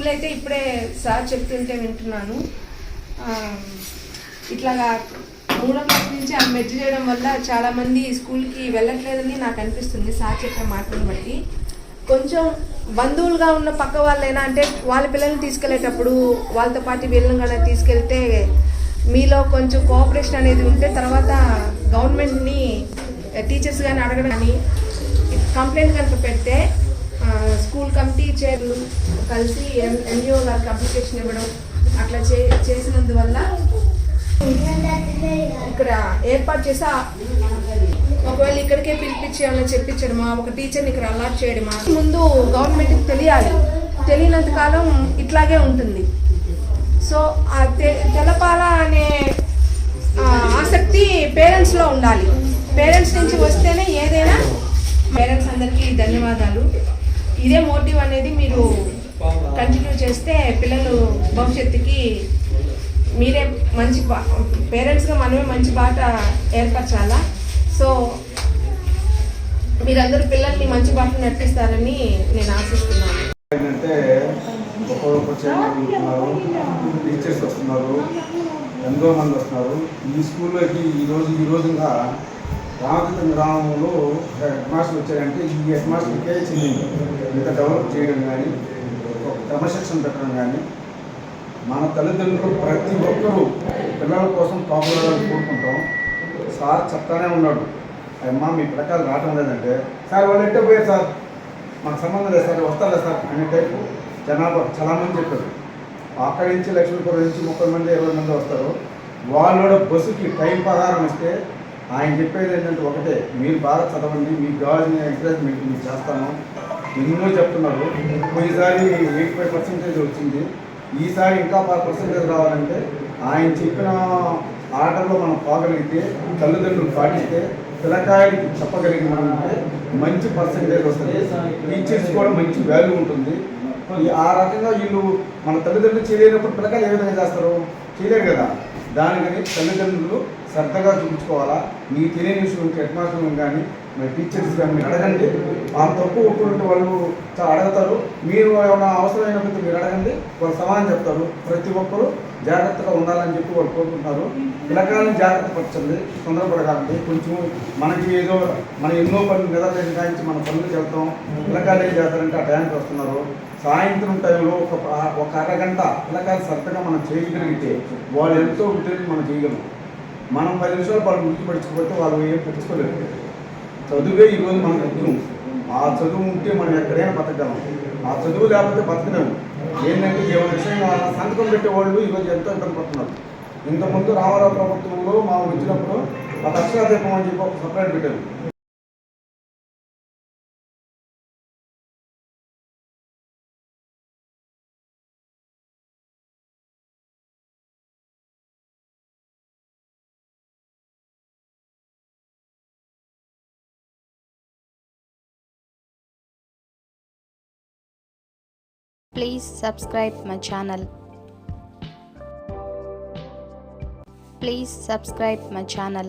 School అయితే ఇప్పుడే sir చెప్తుంటే వింటున్నాను. ఇట్లాగా 3వ క్లాస్ నుంచి ఆ మెర్జ్ చేయడం వల్ల చాలామంది స్కూల్కి వెళ్ళట్లేదని నాకు అనిపిస్తుంది సార్ చెప్పిన మాటలను బట్టి. కొంచెం బంధువులుగా ఉన్న పక్క వాళ్ళైనా అంటే వాళ్ళ పిల్లల్ని తీసుకెళ్లేటప్పుడు వాళ్ళతో పాటు వీళ్ళని కూడా తీసుకెళ్తే మీలో కొంచెం కోఆపరేషన్ అనేది ఉంటే తర్వాత గవర్నమెంట్ని టీచర్స్ కానీ అడగడం కానీ కంప్లైంట్ కనుక పెడితే స్కూల్ కమిటీ చైర్లు కలిసి ఎంఈఓ గారికి అప్లికేషన్ ఇవ్వడం అట్లా చేసినందువల్ల ఇక్కడ ఏర్పాటు చేసి ఒకవేళ ఇక్కడికే పిలిపించేయాలని చెప్పించడమా, ఒక టీచర్ని ఇక్కడ అలాట్ చేయడమా, ముందు గవర్నమెంట్కి తెలియాలి. తెలియనంత కాలం ఇట్లాగే ఉంటుంది. సో ఆ తెలపాలా అనే ఆసక్తి పేరెంట్స్లో ఉండాలి. పేరెంట్స్ నుంచి వస్తేనే ఏదైనా. పేరెంట్స్ అందరికీ ధన్యవాదాలు. ఇదే మోటివ్ అనేది మీరు కంటిన్యూ చేస్తే పిల్లలు భవిష్యత్తుకి మీరే మంచి పేరెంట్స్గా మనమే మంచి బాట ఏర్పరచాలా. సో మీరందరూ పిల్లల్ని మంచి బాట నడిపిస్తారని నేను ఆశిస్తున్నాను. ఏంటంటే టీచర్స్ వస్తున్నారు, ఎంతో మంది వస్తున్నారు ఈ స్కూల్లోకి. ఈ రోజుగా రామకృష్ణ గ్రామంలో హెడ్ మాస్టర్ వచ్చారంటే ఈ హెడ్ మాస్టర్కే చెందింది. ఇంత డెవలప్ చేయడం కానీ, క్రమశిక్షణ పెట్టడం కానీ, మన తల్లిదండ్రులు ప్రతి ఒక్కరూ పిల్లల కోసం పాపులర్ కోరుకుంటాం. సార్ చెప్తానే ఉన్నాడు, అమ్మా మీ ప్రకారం రావడం లేదంటే సార్ వాళ్ళు ఎట్టే పోయారు సార్, మాకు సంబంధం లేదు సార్, వస్తారా సార్ అనే టైపు జనాభా చాలామంది చెప్పారు. అక్కడి నుంచి లక్ష్మీపురం నుంచి 30 మంది 20 మంది వస్తారు. వాళ్ళ బస్సుకి టైం ప్రకారం ఇస్తే ఆయన చెప్పేది ఏంటంటే ఒకటే, మీరు బాగా చదవండి, మీకు కావాల్సిన ఎంకరేజ్మెంట్ మీకు చేస్తాను ఎన్నో చెప్తున్నారు. ఈసారి 85% వచ్చింది. ఈసారి ఇంకా 10% రావాలంటే ఆయన చెప్పిన ఆర్డర్లో మనం పోగలిగితే, తల్లిదండ్రులు పాటిస్తే, పిల్లకాయలకి చెప్పగలిగినామంటే మంచి పర్సెంటేజ్ వస్తుంది. టీచర్స్ కూడా మంచి వాల్యూ ఉంటుంది. ఆ రకంగా వీళ్ళు మన తల్లిదండ్రులు చేయలేనప్పుడు పిల్లకాయలు ఏ విధంగా చేస్తారు? చేయలేరు కదా. దానికని తల్లిదండ్రులు శ్రద్ధగా చూపించుకోవాలా. మీకు తెలియని విషయం హెడ్ మాస్టర్ కానీ మరి టీచర్స్ కానీ మీరు అడగండి. ఆ తప్పు ఒప్పుకుంటే వాళ్ళు చాలా అడుగుతారు. మీరు ఏమైనా అవసరమైనప్పుడు మీరు అడగండి, వాళ్ళు సమాధానం చెప్తారు. ప్రతి ఒక్కరూ జాగ్రత్తగా ఉండాలని చెప్పి వాళ్ళు కోరుకుంటున్నారు. పిల్లకాయలను జాగ్రత్త పరచండి, తొందరపడకండి. కొంచెం మనకి ఏదో మనం ఎన్నో పనులు నిద్రలేని కాయించి మన పనులకు వెళ్తాం. పిల్లకాయలు ఏం చేస్తారంటే ఆ టైంకి వస్తున్నారు. సాయంత్రం టైంలో ఒక అరగంట పిల్లకాయలు శ్రద్ధగా మనం చేయగలిగితే వాళ్ళు ఎంతో ఉంటుంది మనం చేయగలం. మనం 10 నిమిషాలు వాళ్ళు గుర్తుపడుచుకోకపోతే వాళ్ళు ఏం పట్టించుకోలేరు. చదువే ఈరోజు మనం ముఖ్యం. ఆ చదువు ఉంటే మనం ఎక్కడైనా బతకగలం. ఆ చదువు లేకపోతే బతకలేము. ఏంటంటే ఏ విషయంగా సంతకం పెట్టేవాళ్ళు ఈరోజు ఎంతో ఇబ్బంది పడుతున్నారు. ఇంతకుముందు రామారావు ప్రభుత్వంలో మాకు వచ్చినప్పుడు ఆ అక్షరాదీపం అని చెప్పి ఒక సపరేట్ పెట్టారు. Please subscribe my channel. Please subscribe my channel.